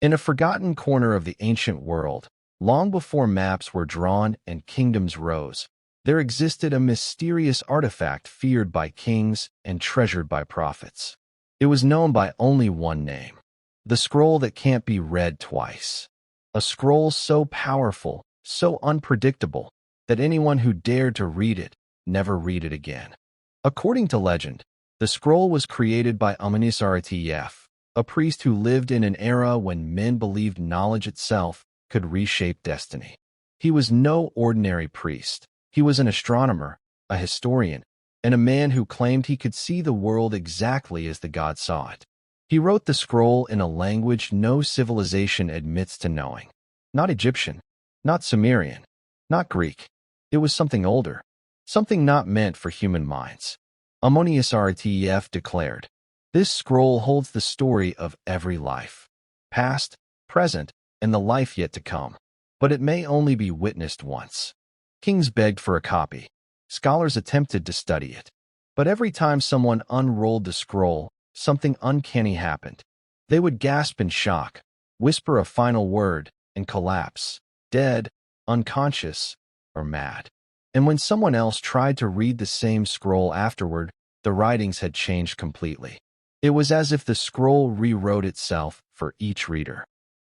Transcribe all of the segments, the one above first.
In a forgotten corner of the ancient world, long before maps were drawn and kingdoms rose, there existed a mysterious artifact feared by kings and treasured by prophets. It was known by only one name: the scroll that can't be read twice. A scroll so powerful, so unpredictable, that anyone who dared to read it never read it again. According to legend, the scroll was created by TheScrollThatCantBeReadTwice, a priest who lived in an era when men believed knowledge itself could reshape destiny. He was no ordinary priest. He was an astronomer, a historian, and a man who claimed he could see the world exactly as the gods saw it. He wrote the scroll in a language no civilization admits to knowing. Not Egyptian, not Sumerian, not Greek. It was something older, something not meant for human minds. TheScrollThatCantBeReadTwice declared, "This scroll holds the story of every life, past, present, and the life yet to come, but it may only be witnessed once." Kings begged for a copy. Scholars attempted to study it. But every time someone unrolled the scroll, something uncanny happened. They would gasp in shock, whisper a final word, and collapse, dead, unconscious, or mad. And when someone else tried to read the same scroll afterward, the writings had changed completely. It was as if the scroll rewrote itself for each reader.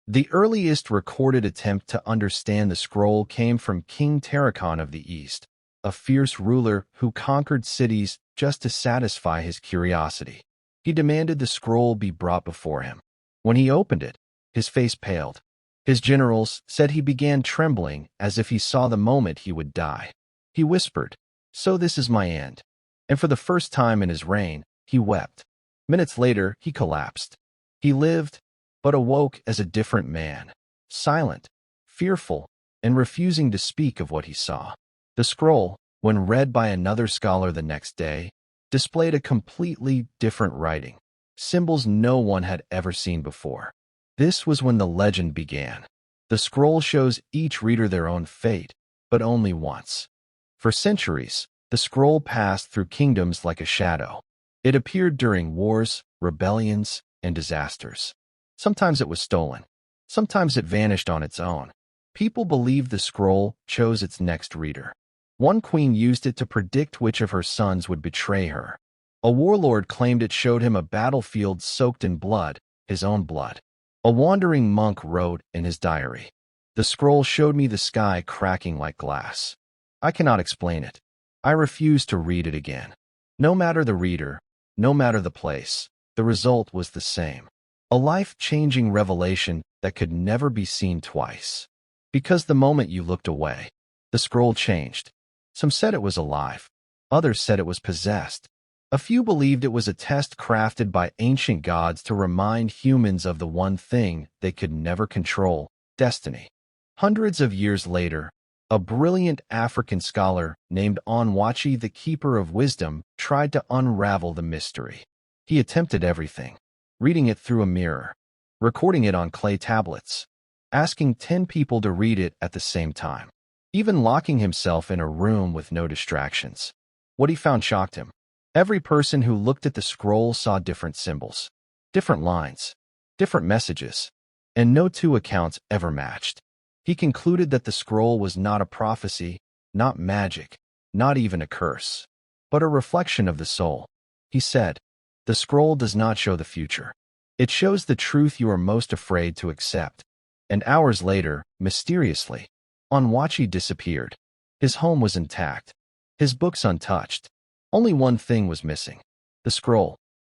The earliest recorded attempt to understand the scroll came from King Tarragon of the East, a fierce ruler who conquered cities just to satisfy his curiosity. He demanded the scroll be brought before him. When he opened it, his face paled. His generals said he began trembling as if he saw the moment he would die. He whispered, "So this is my end." And for the first time in his reign, he wept. Minutes later, he collapsed. He lived, but awoke as a different man, silent, fearful, and refusing to speak of what he saw. The scroll, when read by another scholar the next day, displayed a completely different writing, symbols no one had ever seen before. This was when the legend began. The scroll shows each reader their own fate, but only once. For centuries, the scroll passed through kingdoms like a shadow. It appeared during wars, rebellions, and disasters. Sometimes it was stolen. Sometimes it vanished on its own. People believed the scroll chose its next reader. One queen used it to predict which of her sons would betray her. A warlord claimed it showed him a battlefield soaked in blood, his own blood. A wandering monk wrote in his diary, "The scroll showed me the sky cracking like glass. I cannot explain it. I refuse to read it again." No matter the reader, no matter the place, the result was the same. A life-changing revelation that could never be seen twice. Because the moment you looked away, the scroll changed. Some said it was alive. Others said it was possessed. A few believed it was a test crafted by ancient gods to remind humans of the one thing they could never control: destiny. Hundreds of years later, a brilliant African scholar named Onwuachi, the Keeper of Wisdom, tried to unravel the mystery. He attempted everything: reading it through a mirror, recording it on clay tablets, asking 10 people to read it at the same time, even locking himself in a room with no distractions. What he found shocked him. Every person who looked at the scroll saw different symbols, different lines, different messages, and no two accounts ever matched. He concluded that the scroll was not a prophecy, not magic, not even a curse, but a reflection of the soul. He said, "The scroll does not show the future. It shows the truth you are most afraid to accept." And hours later, mysteriously, Onwuachi disappeared. His home was intact, his books untouched. Only one thing was missing: the scroll.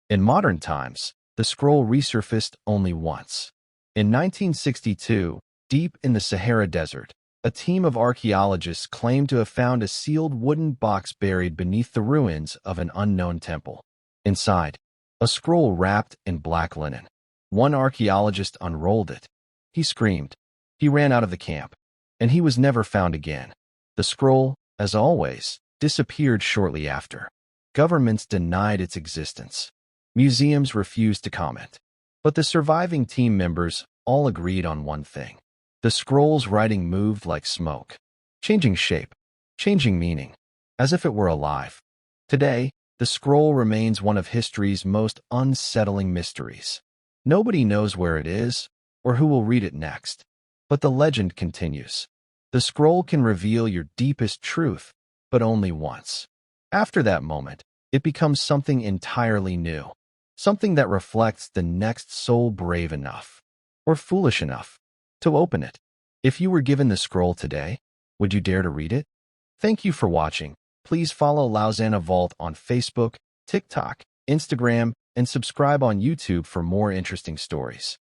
In modern times, the scroll resurfaced only once. In 1962, deep in the Sahara Desert, a team of archaeologists claimed to have found a sealed wooden box buried beneath the ruins of an unknown temple. Inside, a scroll wrapped in black linen. One archaeologist unrolled it. He screamed. He ran out of the camp, and he was never found again. The scroll, as always, disappeared shortly after. Governments denied its existence. Museums refused to comment. But the surviving team members all agreed on one thing: the scroll's writing moved like smoke, changing shape, changing meaning, as if it were alive. Today, the scroll remains one of history's most unsettling mysteries. Nobody knows where it is, or who will read it next. But the legend continues. The scroll can reveal your deepest truth, but only once. After that moment, it becomes something entirely new, something that reflects the next soul brave enough, or foolish enough, to open it. If you were given the scroll today, would you dare to read it? Thank you for watching. Please follow Lausana Vault on Facebook, TikTok, Instagram, and subscribe on YouTube for more interesting stories.